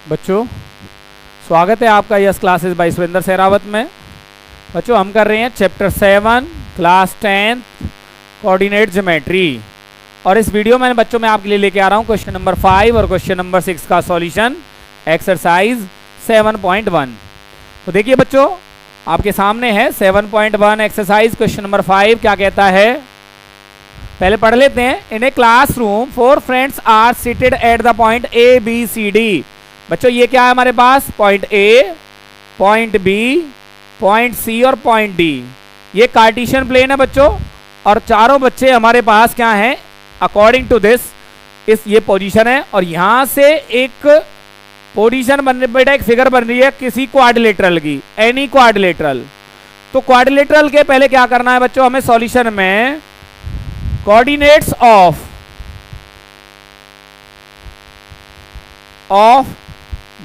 बच्चों स्वागत है आपका yes classes bye Surendra Sehrawat में। बच्चों हम कर रहे हैं चैप्टर 7 क्लास 10 कोऑर्डिनेट ज्योमेट्री और इस वीडियो में बच्चों मैं आपके लिए लेके आ रहा हूँ क्वेश्चन नंबर 5 और क्वेश्चन नंबर 6 का सॉल्यूशन एक्सरसाइज 7.1। तो देखिए बच्चों आपके सामने है 7.1 एक्सरसाइज क्वेश्चन नंबर 5 क्या कहता है, पहले पढ़ लेते हैं। In a classroom 4 friends are seated at the point A B C D. बच्चों ये क्या है हमारे पास, point A, point B, point C और पॉइंट डी। ये कार्टेशियन प्लेन है बच्चों और चारों बच्चे हमारे पास क्या हैं अकॉर्डिंग टू दिस, इस ये पोजीशन है और यहां से एक पोजीशन बन बेटा एक फिगर बन रही है किसी क्वाड्रिलेटरल की, एनी क्वाड्रिलेटरल। तो क्वाड्रिलेटरल के पहले क्या करना है बच्चों, हमें सॉल्यूशन में coordinates of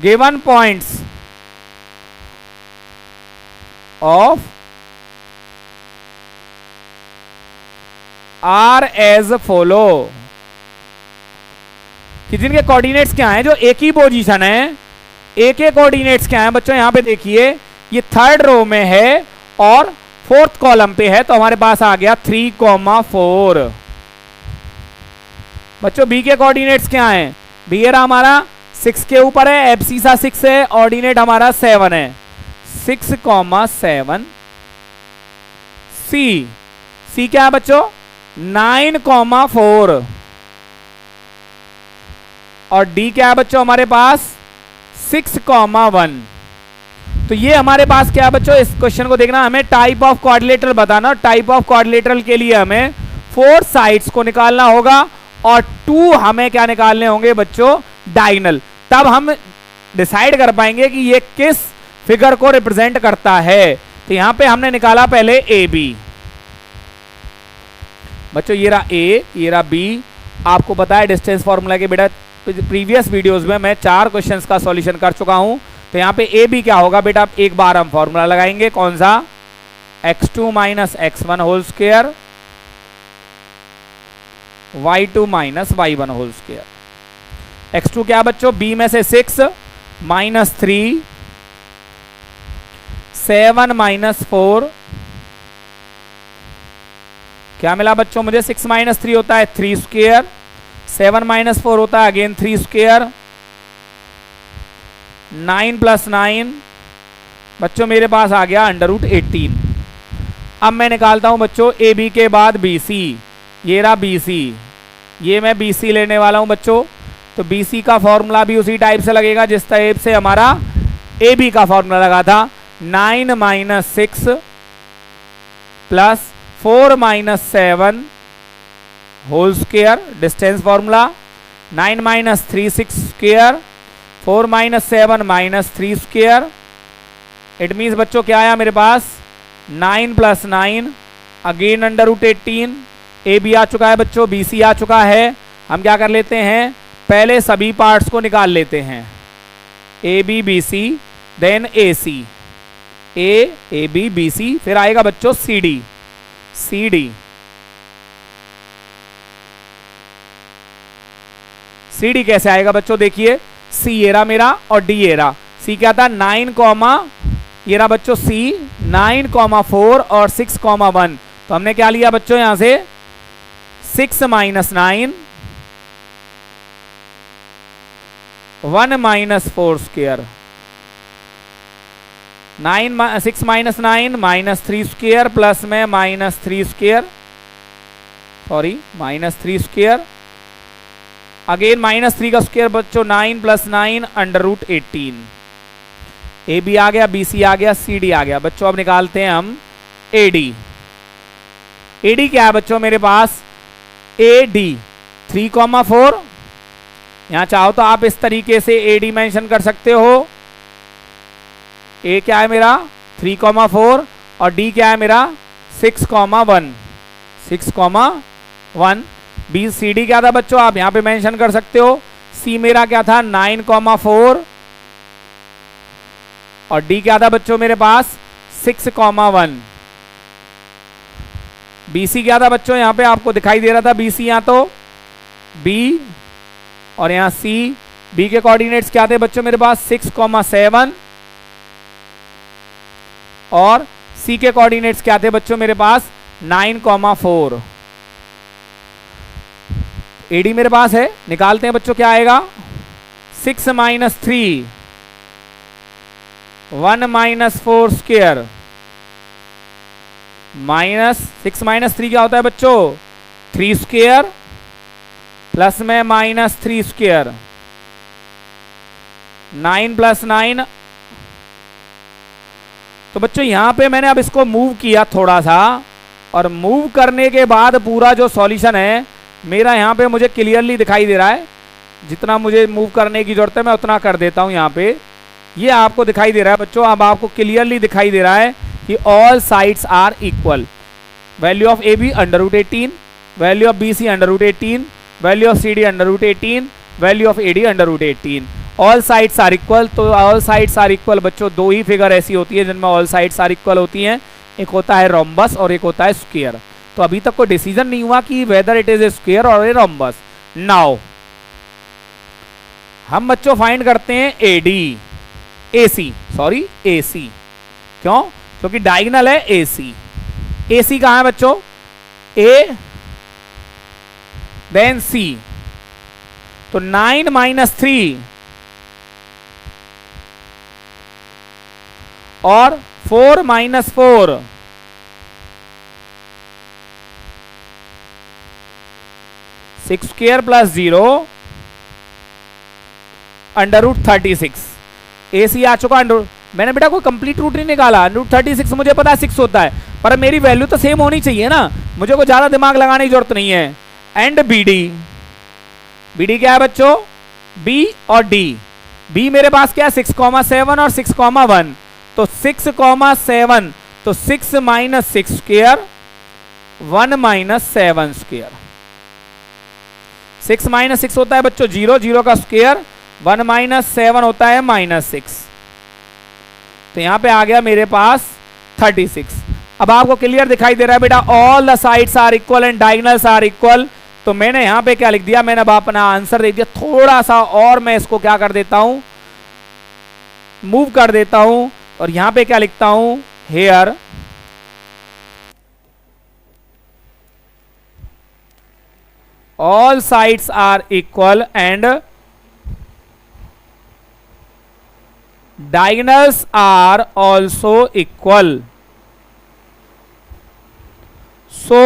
given points of are as follow कि जिनके कोऑर्डिनेट्स क्या हैं, जो एक ही पोजीशन है, एक के कोऑर्डिनेट्स क्या हैं बच्चों, यहां पे देखिए ये थर्ड रो में है और फोर्थ कॉलम पे है, तो हमारे पास आ गया 3,4। बच्चों बी के कोऑर्डिनेट्स क्या हैं, बी एरा हमारा 6 के ऊपर है, एफ सी सा 6 है, ऑर्डिनेट हमारा 7 है, 6,7। सी क्या है बच्चों 9,4 और डी क्या है बच्चों हमारे पास 6,1। तो ये हमारे पास क्या है बच्चों, इस क्वेश्चन को देखना, हमें टाइप ऑफ क्वाड्रिलेटरल बताना। टाइप ऑफ क्वाड्रिलेटरल के लिए हमें 4 साइड्स को निकालना होगा और 2 हमें क्या निकालने होंगे बच्चों डायगोनल, तब हम डिसाइड कर पाएंगे कि ये किस फिगर को रिप्रेजेंट करता है। तो यहां पे हमने निकाला पहले ए बी। बच्चों ये रहा ए, ये रहा बी। आपको पता है डिस्टेंस फॉर्मूला के बेटा प्रीवियस वीडियोस में मैं 4 क्वेश्चंस का सॉल्यूशन कर चुका हूं। तो यहां पे ए बी क्या होगा बेटा, एक बार हम फॉर्मूला लगाएंगे, कौन सा, x2 minus x1 whole square y2 minus y1 whole square. x2 क्या बच्चों, b में से 6 माइनस 3, 7 माइनस 4, क्या मिला बच्चों मुझे, 6 माइनस 3 होता है 3 स्क्वायर, 7 माइनस 4 होता है अगेन 3 स्क्वायर, 9 प्लस 9 बच्चों मेरे पास आ गया √18। अब मैं निकालता हूं बच्चों ए बी के बाद बी सी। ये रहा बी सी, ये मैं बी सी लेने वाला हूं बच्चों। तो बी सी का फॉर्मूला भी उसी टाइप से लगेगा जिस टाइप से हमारा ए बी का फॉर्मूला लगा था, 9 minus 6 plus 4 minus 7 whole square, distance formula 9 minus 3 6 square, 4 minus 7 minus 3 square. It means बच्चों क्या आया मेरे पास 9 प्लस 9 अगेन √18। ए बी आ चुका है बच्चों, बी सी आ चुका है। हम क्या कर लेते हैं, पहले सभी पार्ट्स को निकाल लेते हैं, A B B C then A C, A B B C, फिर आएगा बच्चों C D, C D, C D कैसे आएगा बच्चों, देखिए सी ये रहा मेरा और डी ये रहा। सी क्या था 9, ये रहा बच्चों सी 9,4 और 6,1। तो हमने क्या लिया बच्चों यहां से 6 minus 9 1 minus 4 square, 6 minus 9 minus 3 square plus में minus 3 square, sorry minus 3 square, again minus 3 का स्क्वायर बच्चों 9 प्लस 9 √18। ए बी आ गया, बी सी आ गया, सी डी आ गया। बच्चों अब निकालते हैं हम ए डी। ए डी क्या है बच्चों मेरे पास, ए डी 3,4। यहां चाहो तो आप इस तरीके से ए डी मेंशन कर सकते हो। ए क्या है मेरा 3,4 और डी क्या है मेरा 6,1, 6,1। बी सी डी क्या था बच्चों, आप यहां पे मेंशन कर सकते हो। सी मेरा क्या था 9,4 और डी क्या था बच्चों मेरे पास 6,1। बी सी क्या था बच्चों, यहां पे आपको दिखाई दे रहा था बी सी, यहां तो बी और यहाँ सी बी के कोऑर्डिनेट्स क्या थे बच्चों मेरे पास 6,7 और सी के कोऑर्डिनेट्स क्या थे बच्चों मेरे पास 9,4। एडी मेरे पास है, निकालते हैं बच्चों क्या आएगा 6 minus 3 1 minus 4 square minus 6 minus 3 क्या होता है बच्चों 3 स्क्वायर प्लस में माइनस 3 स्क्वायर 9 प्लस 9। तो बच्चों यहां पे मैंने अब इसको मूव किया थोड़ा सा, और मूव करने के बाद पूरा जो सॉल्यूशन है मेरा यहाँ पे मुझे क्लियरली दिखाई दे रहा है। जितना मुझे मूव करने की जरूरत है मैं उतना कर देता हूँ। यहाँ पे ये आपको दिखाई दे रहा है बच्चों, अब आपको क्लियरली दिखाई दे रहा है कि all sides are equal. Value of A B √18, value of B C √18, value of C D √18, value of A D √18। All sides are equal. तो ऑल साइड्स आर इक्वल बच्चों दो ही फिगर ऐसी होती है जिनमें ऑल साइड्स आर इक्वल होती हैं, एक होता है रोम्बस और एक होता है स्क्वायर। तो अभी तक कोई डिसीजन नहीं हुआ कि whether it is A square और ए रोम्बस। नाउ हम बच्चों फाइंड करते हैं एडी एसी, सॉरी एसी, क्यों? क्योंकि डायगोनल है एसी। एसी कहां है बच्चों? ए देन सी। तो 9 माइनस 3 और 4 माइनस 4 6 स्क्वायर प्लस 0 √36। एसी आ चुका मैंने बेटा कोई कंप्लीट रूट नहीं निकाला। √36 मुझे पता है 6 होता है, पर मेरी वैल्यू तो सेम होनी चाहिए ना, मुझे कोई ज्यादा दिमाग लगाने की जरूरत नहीं है। एंड बीडी, बीडी क्या है बच्चों? बी और डी। बी मेरे पास क्या है 6,7 और 6,1। तो 6,7 तो 6 minus 6 square 1 minus 7 square. 6 minus 6 होता है बच्चों 0, 0 का स्क्वायर 1 माइनस 7 होता है -6। तो यहां पे आ गया मेरे पास 36। अब आपको क्लियर दिखाई दे रहा है बेटा all the sides are equal and diagonals are equal. तो मैंने यहां पे क्या लिख दिया, मैंने अब अपना आंसर दे दिया। थोड़ा सा और मैं इसको क्या कर देता हूं, मूव कर देता हूं, और यहां पे क्या लिखता हूं here all sides are equal and diagonals are also equal. So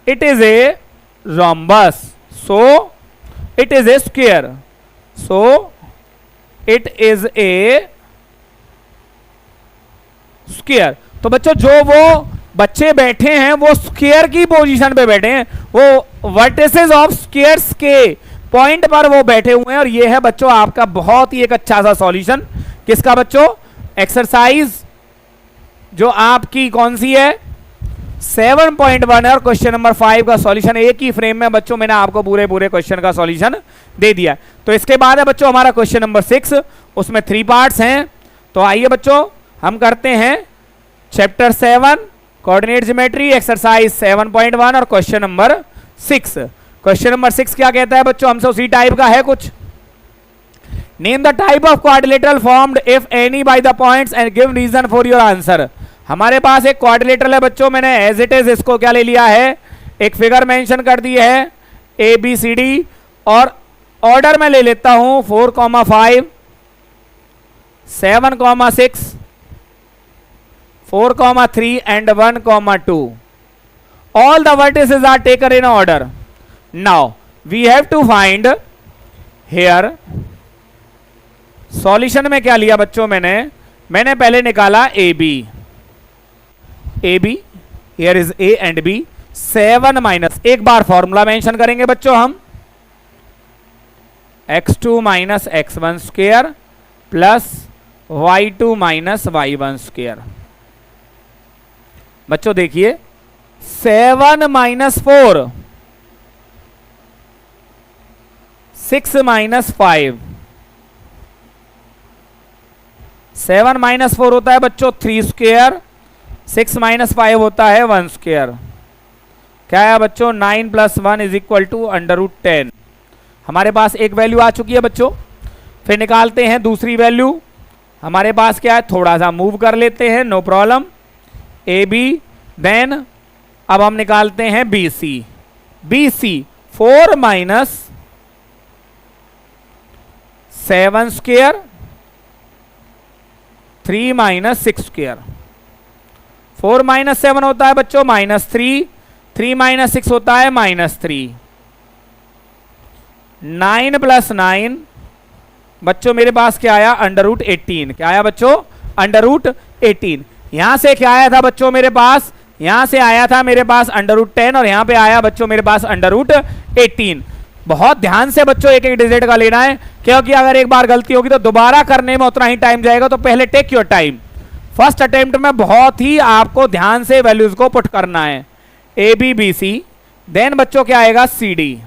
it is a rhombus. So it is a square. So it is a square. तो बच्चों जो वो बच्चे बैठे हैं वो स्क्वायर की पोजीशन पे बैठे हैं, वो वर्टिसेस ऑफ स्क्वायर्स के पॉइंट पर वो बैठे हुए हैं। और ये है बच्चों आपका बहुत ही एक अच्छा सा सॉल्यूशन। किसका बच्चों? एक्सरसाइज जो आपकी कौन सी है 7.1 है, और क्वेश्चन नंबर 5 का सॉल्यूशन एक ही फ्रेम में बच्चों मैंने आपको पूरे क्वेश्चन का सॉल्यूशन दे दिया। तो इसके बाद है बच्चों हमारा क्वेश्चन नंबर 6, उसमें 3 पार्ट्स हैं। तो आइए बच्चों हम करते हैं चैप्टर 7 कोऑर्डिनेट ज्योमेट्री एक्सरसाइज 7.1 और क्वेश्चन नंबर 6। क्वेश्चन नंबर 6 क्या कहता है बच्चों? हमसे उसी टाइप का है कुछ। Name the type of quadrilateral formed if any by the points and give reason for your answer. हमारे पास एक क्वाड्रिलेटरल है बच्चों, मैंने एज इट इज इसको क्या ले लिया है, एक फिगर मेंशन कर दी है ABCD, और ऑर्डर में ले लेता हूं 4,5 7,6 4,3 and 1,2। All the vertices are taken in order. Now we have to find here solution में क्या लिया बच्चों मैंने पहले निकाला AB here is A and B 7 minus, एक बार फॉर्मूला मेंशन करेंगे बच्चों हम, x2 minus x1 square plus y2 minus y1 square. बच्चों देखिए 7 माइनस 4 6 माइनस 5, 7 माइनस 4 होता है बच्चों 3 स्क्वायर, 6 माइनस 5 होता है 1 स्क्वायर। क्या है बच्चों 9 प्लस 1 इज इक्वल टू √10। हमारे पास एक वैल्यू आ चुकी है बच्चों। फिर निकालते हैं दूसरी वैल्यू। हमारे पास क्या है, थोड़ा सा मूव कर लेते हैं, no problem. A B, then अब हम निकालते हैं B C. B C 4 minus 7 square 3 minus 6 square. 4 minus 7 होता है बच्चों -3, 3 माइनस 6 होता है -3। 9 प्लस 9 बच्चों मेरे पास क्या आया, √18। क्या आया बच्चों, √18। यहां से क्या आया था बच्चों मेरे पास, यहां से आया था मेरे पास √10 और यहां पे आया बच्चों मेरे पास √18। बहुत ध्यान से बच्चों एक एक डिजिट का लेना है, क्योंकि अगर एक बार गलती होगी तो दोबारा करने में उतना ही टाइम जाएगा। तो पहले take your time. First attempt में बहुत ही आपको ध्यान से वैल्यूज को पुट करना है। A B B C, then बच्चों क्या आएगा, सी डी।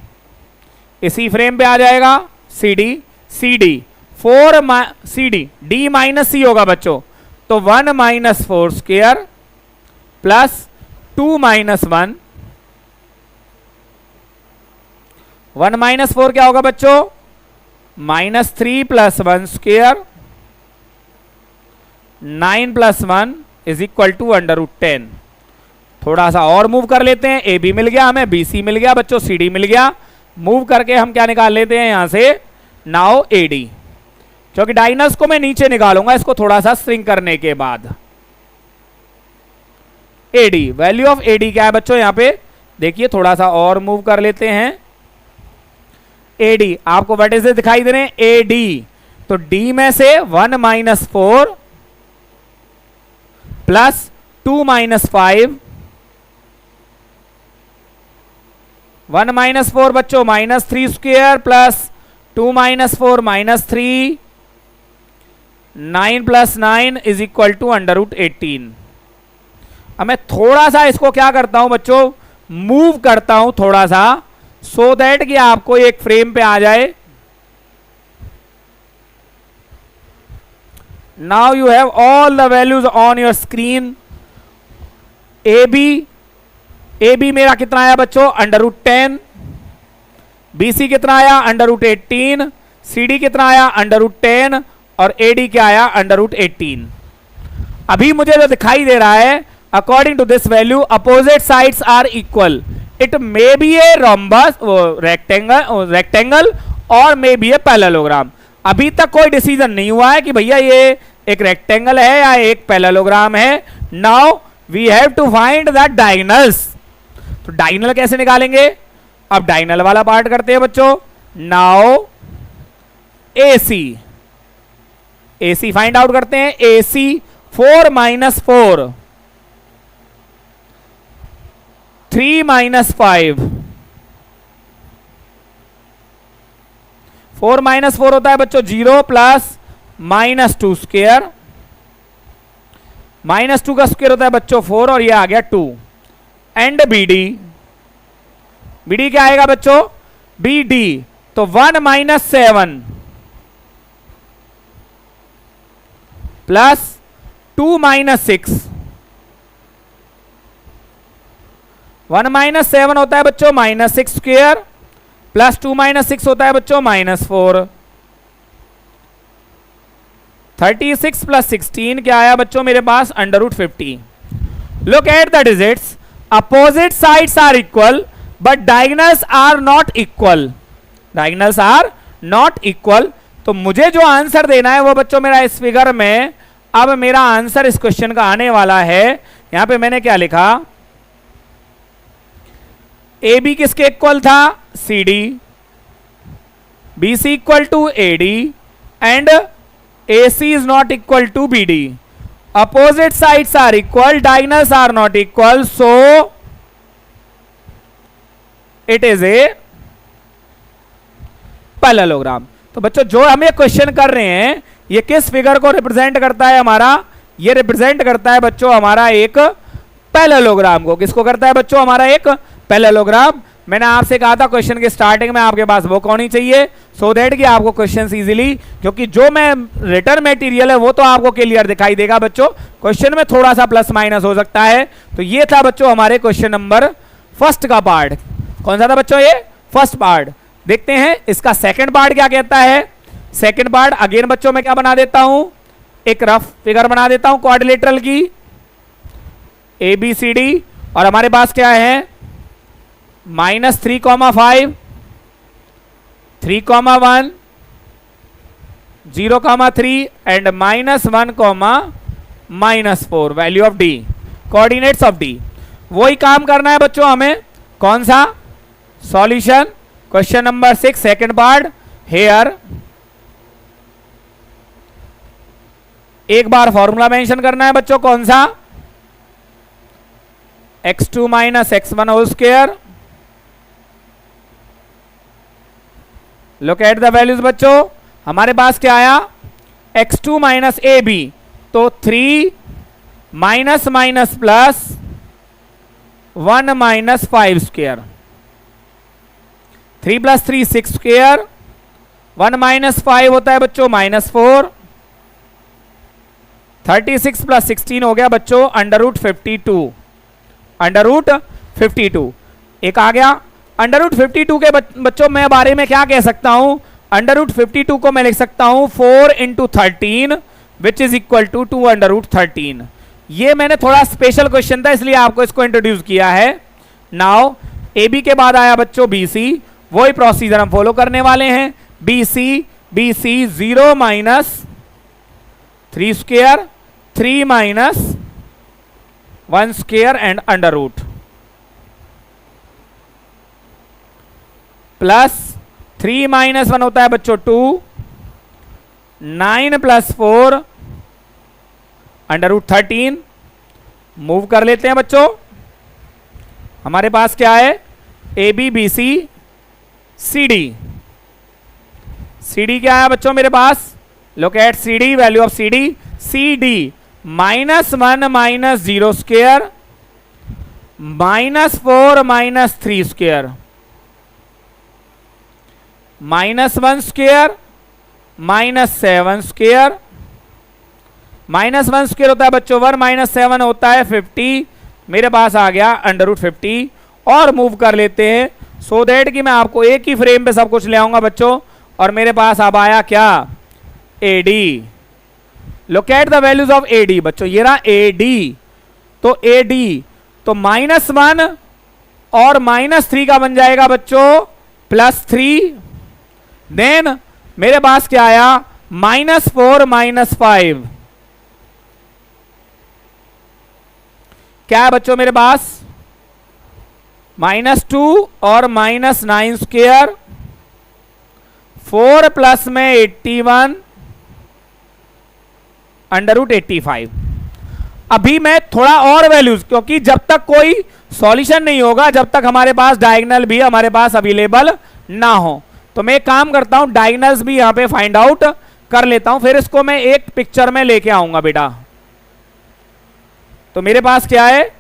इसी फ्रेम पे आ जाएगा C D, C D 4 C D, D minus C होगा बच्चों। तो 1 minus 4 square plus 2 minus 1। 1 minus 4 क्या होगा बच्चों, -3 plus 1 square. 9 plus 1 is equal to √10। थोड़ा सा और मूव कर लेते हैं। ए बी मिल गया हमें, बी सी मिल गया बच्चों, सी डी मिल गया। मूव करके हम क्या निकाल लेते हैं यहां से, नाउ ए डी। क्योंकि डायगोनल्स को मैं नीचे निकालूंगा इसको थोड़ा सा श्रिंक करने के बाद। A D, value of A D क्या है बच्चों, यहां पे देखिए थोड़ा सा और मूव कर लेते हैं। ए डी आपको वर्टिसेस दिखाई दे रहे हैं, ए डी। तो डी में से 1 माइनस 4 प्लस 2 माइनस 5। 1 माइनस 4 बच्चों -3 square plus 2 minus 4 -3। 9 plus 9 is equal to √18। अब मैं थोड़ा सा इसको क्या करता हूं बच्चों, मूव करता हूं थोड़ा सा, सो दैट कि आपको एक फ्रेम पे आ जाए। Now you have all the values on your screen. A B मेरा कितना आया बच्चों, √10। बी सी कितना आया, √18। सी डी कितना आया, √10। और ए डी क्या आया, √18। अभी मुझे जो दिखाई दे रहा है, according to this value opposite sides are equal. It may be a rhombus, rectangle और मे बी ए पैरेललोग्राम। अभी तक कोई डिसीजन नहीं हुआ है कि भैया ये एक रेक्टेंगल है या एक पैरेललोग्राम है। Now we have to find the diagonals. तो डायगोनल कैसे निकालेंगे, अब डायगोनल वाला पार्ट करते हैं बच्चों। Now A C find out करते हैं। A C 4 minus 4 3 minus 5। 4 minus 4 होता है बच्चों 0 प्लस -2 स्क्वायर। -2 का स्क्वायर होता है बच्चों 4 और ये आ गया 2। एंड बी डी क्या आएगा बच्चों, बी डी। तो 1 माइनस 7 प्लस 2 माइनस 6। 1 माइनस 7 होता है बच्चों -6 स्क्वायर प्लस 2 माइनस 6 होता है बच्चों -4। 36 प्लस 16 क्या आया बच्चों मेरे पास, √50। Look at the digits, opposite sides are equal but diagonals are not equal. Diagonals are not equal. तो मुझे जो आंसर देना है वो बच्चों मेरा इस फिगर में, अब मेरा आंसर इस क्वेश्चन का आने वाला है। यहां पे मैंने क्या लिखा, ए बी किसके इक्वल था, C D. B C equal to A D and A C is not equal to B D. Opposite sides are equal, diagonals are not equal, so it is a parallelogram. तो बच्चों जो हम ये question कर रहे हैं ये किस फिगर को रिप्रेजेंट करता है हमारा, ये रिप्रेजेंट करता है बच्चों हमारा एक पैरेललोग्राम को। किसको करता है बच्चों, हमारा एक पैरेललोग्राम। मैंने आपसे कहा था क्वेश्चन के स्टार्टिंग में आपके पास बुक होनी चाहिए, सो दैट कि आपको क्वेश्चन इजीली, क्योंकि जो मैं रिटर्न मटेरियल है वो तो आपको क्लियर दिखाई देगा बच्चों, क्वेश्चन में थोड़ा सा प्लस माइनस हो सकता है। तो ये था बच्चों हमारे क्वेश्चन नंबर फर्स्ट का पार्ट। कौन सा था बच्चों, ये फर्स्ट पार्ट। देखते हैं इसका सेकंड पार्ट क्या कहता है। सेकंड पार्ट अगेन बच्चों मैं क्या बना देता हूं, एक रफ फिगर बना देता हूं क्वाड्रिलेटरल की ABCD, और हमारे पास क्या है -3,5, 3,1, 0,3 and -1,-4 value of D, coordinates of D। वही काम करना है बच्चों हमें, कौन सा solution, question number 6 second part. Here एक बार फॉर्मूला मेंशन करना है बच्चों, कौन सा, x2 - x1 whole square. Look at the values बच्चों, हमारे पास क्या आया, x2 - AB, तो 3 minus minus plus 1 - 5 square, 3 + 3 6 square, 1 - 5 होता है बच्चों -4, 36 + 16 हो गया बच्चों √52, √52 एक आ गया। √52 के बच्चों मैं बारे में क्या कह सकता हूं, √52 को मैं लिख सकता हूं 4 × 13 विच इज इक्वल टू 2 √13। ये मैंने थोड़ा स्पेशल क्वेश्चन था इसलिए आपको इसको इंट्रोड्यूस किया है। नाउ AB के बाद आया बच्चों BC, वही प्रोसीजर हम फॉलो करने वाले हैं। BC 0 - 3 square, 3 - 1 square and √ plus 3 - 1 होता है बच्चों 2, 9 + 4 √13। मूव कर लेते हैं बच्चों, हमारे पास क्या है AB BC CD, CD क्या है बच्चों मेरे पास, look at CD, value of CD, CD -1 - 0 square, -4 - 3 square, -1 square, -7 square, -1 square होता है बच्चों 1 - 7 होता है 50, मेरे पास आ गया √50। और मूव कर लेते हैं सो दैट कि मैं आपको एक ही फ्रेम पे सब कुछ ले आऊंगा बच्चों। और मेरे पास अब आया क्या, AD, look at the values of AD बच्चों, ये रहा AD, तो AD तो -1 और -3 का बन जाएगा बच्चों +3, देन मेरे पास क्या आया -4 - 5, क्या है बच्चों मेरे पास -2 और -9 स्क्वायर, 4 प्लस में 81 √85। अभी मैं थोड़ा और वैल्यूज, क्योंकि जब तक कोई सॉल्यूशन नहीं होगा, जब तक हमारे पास डायगोनल भी हमारे पास अवेलेबल ना हो, तो मैं एक काम करता हूं डायगोनल्स भी यहां पे फाइंड आउट कर लेता हूं, फिर इसको मैं एक पिक्चर में लेके आऊंगा बेटा। तो मेरे पास क्या है,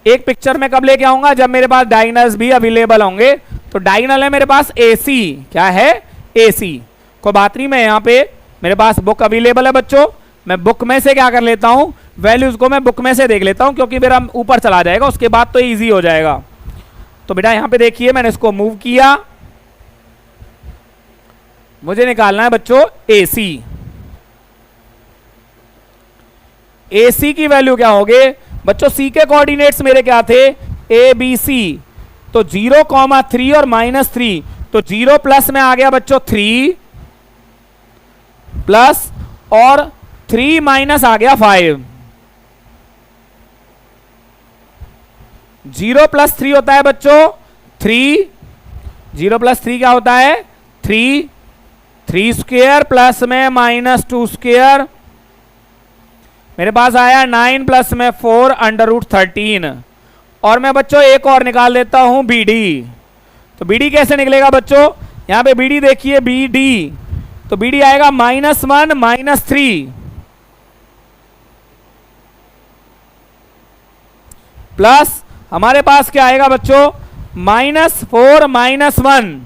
एक पिक्चर में कब लेके आऊंगा, जब मेरे पास डायगोनल्स भी अवेलेबल होंगे। तो डायगोनल है मेरे पास AC, क्या है AC, कोई बात नहीं, मैं यहां पे मेरे पास बुक अवेलेबल है बच्चों, मैं बुक में से क्या कर लेता हूं, वैल्यूज को मैं बुक में से देख लेता हूं, क्योंकि मेरा ऊपर चला जाएगा, उसके बाद तो इजी हो जाएगा। तो बेटा यहां पे देखिए मैंने इसको मूव किया, मुझे निकालना है बच्चों AC। AC की वैल्यू क्या होगी बच्चों, C के कोऑर्डिनेट्स मेरे क्या थे ABC, तो 0, 3 और -3, तो 0 प्लस में आ गया बच्चों 3 प्लस और 3 माइनस आ गया 5, 0 + 3 होता है बच्चों 3, 0 + 3 क्या होता है 3, 3 स्क्वायर प्लस में -2 स्क्वायर, मेरे पास आया 9 प्लस में 4 √13। और मैं बच्चों एक और निकाल देता हूं BD। तो BD कैसे निकलेगा बच्चों, यहां पे BD देखिए BD, तो BD आएगा -1 - 3 प्लस हमारे पास क्या आएगा बच्चों -4 - 1,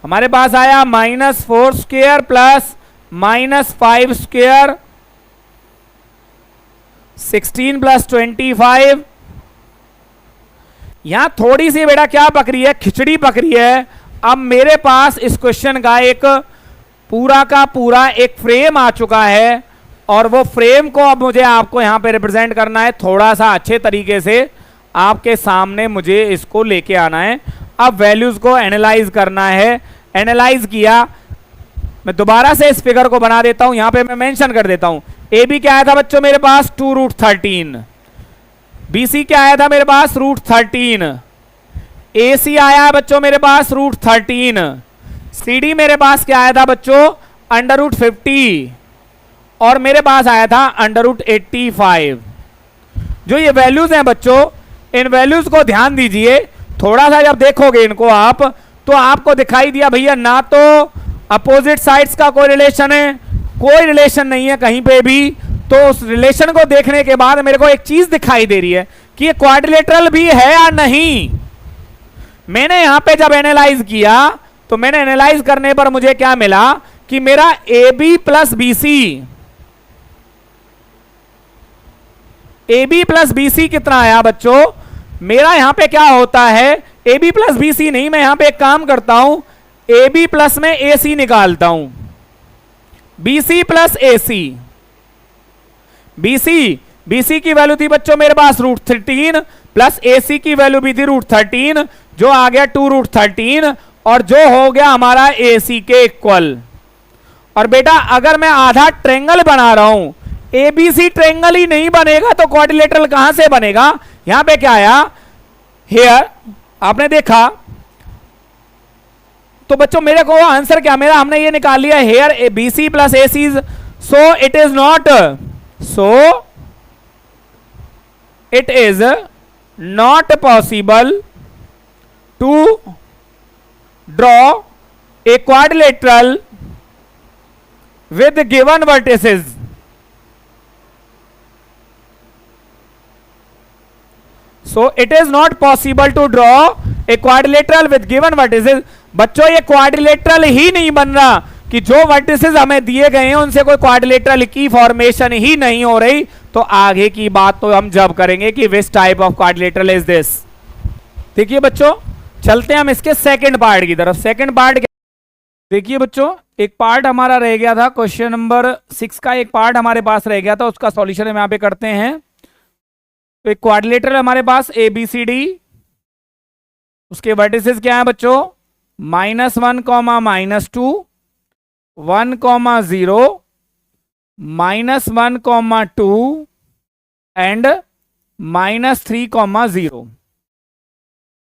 हमारे पास आया -4 स्क्वायर प्लस -5 स्क्वायर, 16 + 25, यहां थोड़ी सी बेटा क्या पक रही है, खिचड़ी पक रही है। अब मेरे पास इस क्वेश्चन का एक पूरा का पूरा एक फ्रेम आ चुका है और वो फ्रेम को अब मुझे आपको यहां पे रिप्रेजेंट करना है थोड़ा सा अच्छे तरीके से। आपके सामने मुझे इसको लेके आना है, अब वैल्यूज को एनालाइज करना है। एनालाइज किया, मैं दोबारा से इस फिगर को बना देता हूं, यहां पे मैं मेंशन कर देता हूं। ए बी क्या आया था बच्चों मेरे पास 2√13, बी सी क्या आया था मेरे पास √13, ए सी आया है बच्चों मेरे पास √13, सी डी मेरे पास क्या आया था बच्चों √50 और मेरे पास आया था √85। जो ये वैल्यूज हैं बच्चों, इन वैल्यूज को ध्यान दीजिए थोड़ा सा। जब देखोगे इनको आप तो आपको दिखाई दिया भैया ना तो अपोजिट साइड्स का कोई रिलेशन है, कोई रिलेशन नहीं है कहीं पे भी। तो उस रिलेशन को देखने के बाद मेरे को एक चीज दिखाई दे रही है कि ये क्वाड्रिलेटरल भी है या नहीं। मैंने यहां पे जब एनालाइज किया तो मैंने एनालाइज करने पर मुझे क्या मिला कि मेरा A B plus B C, A B plus B C कितना आया बच्चों मेरा। यहां पे क्या होता है A B plus B C नहीं, मैं यहां पे एक काम करता हूं, ए बी प्लस में ए सी निकालता हूं, B C plus A C. B सी की वैल्यू थी बच्चों मेरे पास √13 प्लस ए सी की वैल्यू भी थी √13, जो आ गया 2√13 और जो हो गया हमारा ए सी के इक्वल। और बेटा अगर मैं आधा ट्रेंगल बना रहा हूं, एबीसी ट्रेंगल ही नहीं बनेगा तो क्वाड्रिलेटरल कहां से बनेगा। यहां पे क्या आया हेयर, आपने देखा तो बच्चों मेरे को आंसर क्या मेरा, हमने ये निकाल लिया here A B C plus A C, so it is not possible to draw a quadrilateral with given vertices। So it is not possible to draw a quadrilateral with given vertices। बच्चों ये quadrilateral ही नहीं बन रहा कि जो vertices हमें दिए गए हैं उनसे कोई क्वाड्रिलेटरल की फॉर्मेशन ही नहीं हो रही। तो आगे की बात तो हम जब करेंगे कि which type of quadrilateral is this. देखिए बच्चों चलते हैं हम इसके सेकंड पार्ट की तरफ। सेकंड पार्ट देखिए बच्चों, एक पार्ट हमारा रह गया था क्वेश्चन नंबर 6 का, एक पार्ट हमारे पास रह गया था, उसका सॉल्यूशन हम यहाँ पे करते हैं। तो एक क्वाड्रिलेटरल हमारे पास ए बी सी डी, उसके वर्टिसेस क्या है बच्चों -1, -2, 1, 0, -1, 2 एंड -3, 0।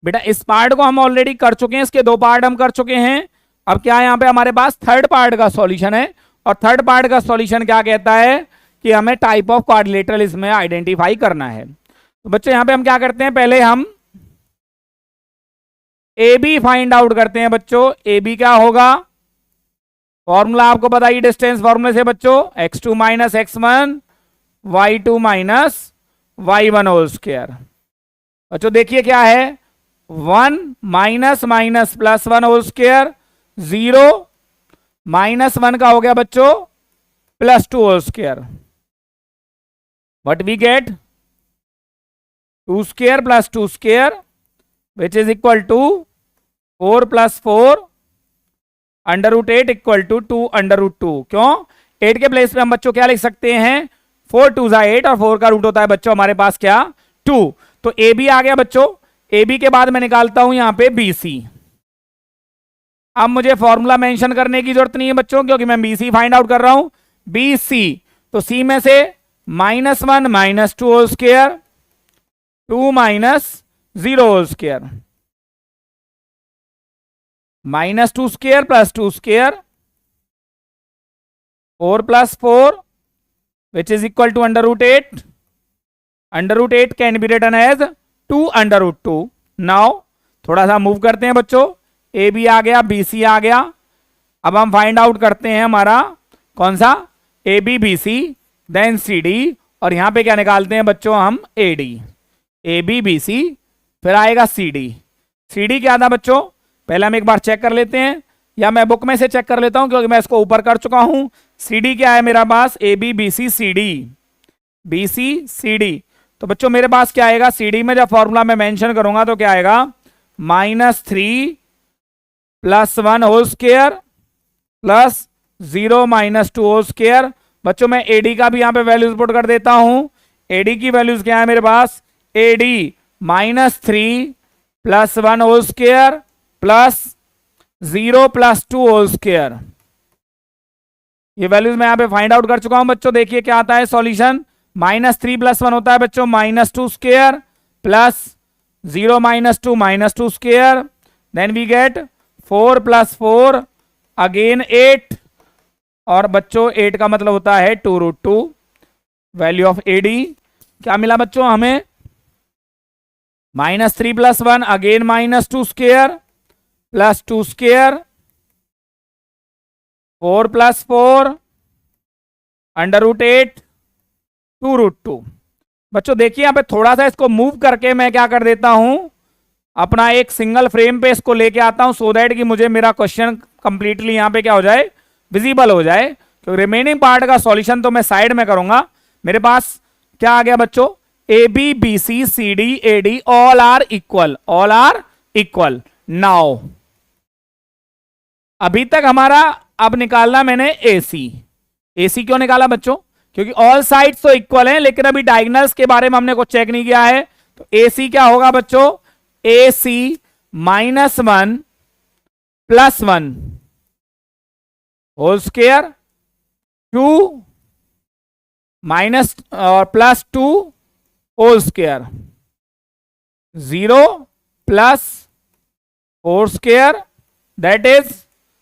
बेटा इस पार्ट को हम ऑलरेडी कर चुके हैं, इसके 2 पार्ट हम कर चुके हैं। अब क्या है यहाँ पे हमारे पास थर्ड पार्ट का सॉल्यूशन है, और थर्ड पार्ट का सॉल्यूशन क्या कहता है कि हमें टाइप ऑफ क्वाड्रिलेटरल इसमें आइडेंटिफाई करना है। तो बच्चों यहाँ पे हम क्या करते हैं, पहले हम ए बी फाइंड आउट करते हैं। बच्चों ए बी क्या होगा, फॉर्मूला आपको बताइए डिस्टेंस फॉर्मूले से बच्चों, x2 - x1 y2 - y1 whole square. बच्चों देखिए क्या है 1 - +1 होल स्क्वायर, 0 -1 का हो गया बच्चों +2 whole square. What we get 2 square + 2 square which is equal to 4 + 4 √8 equal to 2 √2। क्यों 8 के प्लेस पे हम बच्चों क्या लिख सकते हैं 4 2 8 और 4 का रूट होता है बच्चों हमारे पास क्या 2। तो ए बी आ गया बच्चों, ए बी के बाद मैं निकालता हूं यहां पे बी सी। अब मुझे फॉर्मूला मेंशन करने की जरूरत नहीं है बच्चों, क्योंकि मैं बी सी फाइंड आउट कर रहा हूं। बी सी तो सी में से -1 - 2 whole square, 2 - 0 whole square, -2 square + 2 square, 4 + 4 which is equal to √8। √8 can be written as 2 √2। Now थोड़ा सा मूव करते हैं बच्चों, ए बी आ गया, बी सी आ गया। अब हम फाइंड आउट करते हैं हमारा कौन सा A B B C then C D, और यहां पे क्या निकालते हैं बच्चों हम A D. A B B C फिर आएगा सी डी। सी डी क्या था बच्चों, पहले हम एक बार चेक कर लेते हैं, या मैं बुक में से चेक कर लेता हूं क्योंकि मैं इसको ऊपर कर चुका हूं। सी डी क्या है मेरा पास A B B C C D, B C C D. तो बच्चों मेरे पास क्या आएगा, CD में जब फॉर्मूला मैं मेंशन करूंगा तो क्या आएगा, -3 + 1 whole square plus 0 - 2 whole square. बच्चों मैं AD का भी यहां पे वैल्यूज पुट कर देता हूं। AD की वैल्यूज क्या है मेरे पास, AD -3 + 1 whole square plus 0 + 2 whole square. ये वैल्यूज मैं यहां पे फाइंड आउट कर चुका हूं बच्चों। देखिए क्या आता है सॉल्यूशन, -3 + 1 होता है बच्चों -2 square plus 0 - 2 -2 square, then we get 4 + 4 again 8, और बच्चों 8 का मतलब होता है 2√2। वैल्यू ऑफ AD क्या मिला बच्चों हमें, -3 + 1 अगेन -2 स्क्वायर प्लस 2 स्क्वायर, 4 + 4 √8 2√2। बच्चों देखिए यहां पे थोड़ा सा इसको मूव करके मैं क्या कर देता हूं, अपना एक सिंगल फ्रेम पे इसको लेके आता हूं, सो दैट कि मुझे मेरा क्वेश्चन कंप्लीटली यहां पे क्या हो जाए, विजिबल हो जाए। तो रिमेनिंग पार्ट का सॉल्यूशन तो मैं साइड में करूंगा। मेरे पास क्या आ गया बच्चों, AB BC CD AD all are equal. Now अभी तक हमारा अब निकालना मैंने AC क्यों निकाला बच्चों, क्योंकि ऑल साइड्स तो इक्वल हैं, लेकिन अभी डायगोनल्स के बारे में हमने कुछ चेक नहीं किया है। तो AC क्या होगा बच्चों, AC -1 + 1 होल स्क्वायर 2 माइनस और +2 whole square 0 + 4 square that is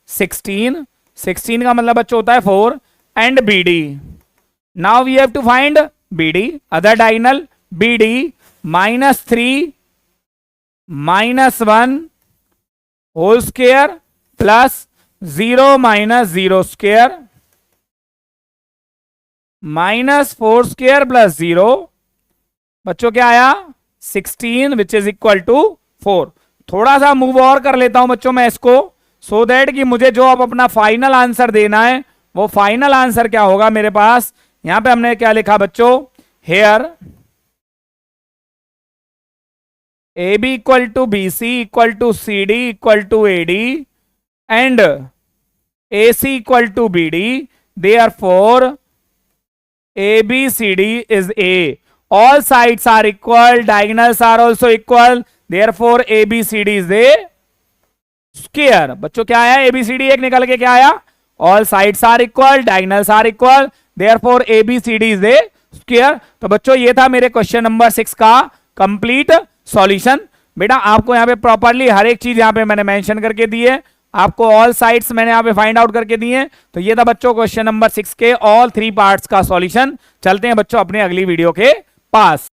16 का मतलब बच्चों होता है 4 and BD। Now we have to find BD, other diagonal BD -3 - 1 whole square plus 0 - 0 square -4 square plus 0, बच्चों क्या आया 16 विच इज इक्वल टू 4। थोड़ा सा मूव और कर लेता हूं बच्चों मैं इसको, सो दैट कि मुझे जो अब अपना फाइनल आंसर देना है वो फाइनल आंसर क्या होगा मेरे पास। यहां पे हमने क्या लिखा बच्चों, hair AB = BC = CD = AD and AC = BD, therefore ABCD is A. All sides are equal, diagonals are also equal, therefore ABCD is A square। बच्चों क्या आया, ABCD एक निकल के क्या आया, all sides are equal, diagonals are equal, therefore ABCD is A square। तो बच्चों ये था मेरे क्वेश्चन नंबर 6 का कंप्लीट सॉल्यूशन। बेटा आपको यहाँ पे प्रॉपरली हर एक चीज यहाँ पे मैंने मेंशन करके दी है, आपको ऑल साइड्स मैंने यहाँ पे फाइंड आउट करके दिए। तो ये था बच्चों क्वेश्चन नंबर 6 के ऑल 3 पार्ट्स का सॉल्यूशन। चलते हैं बच्चों अपने अगली वीडियो के पास।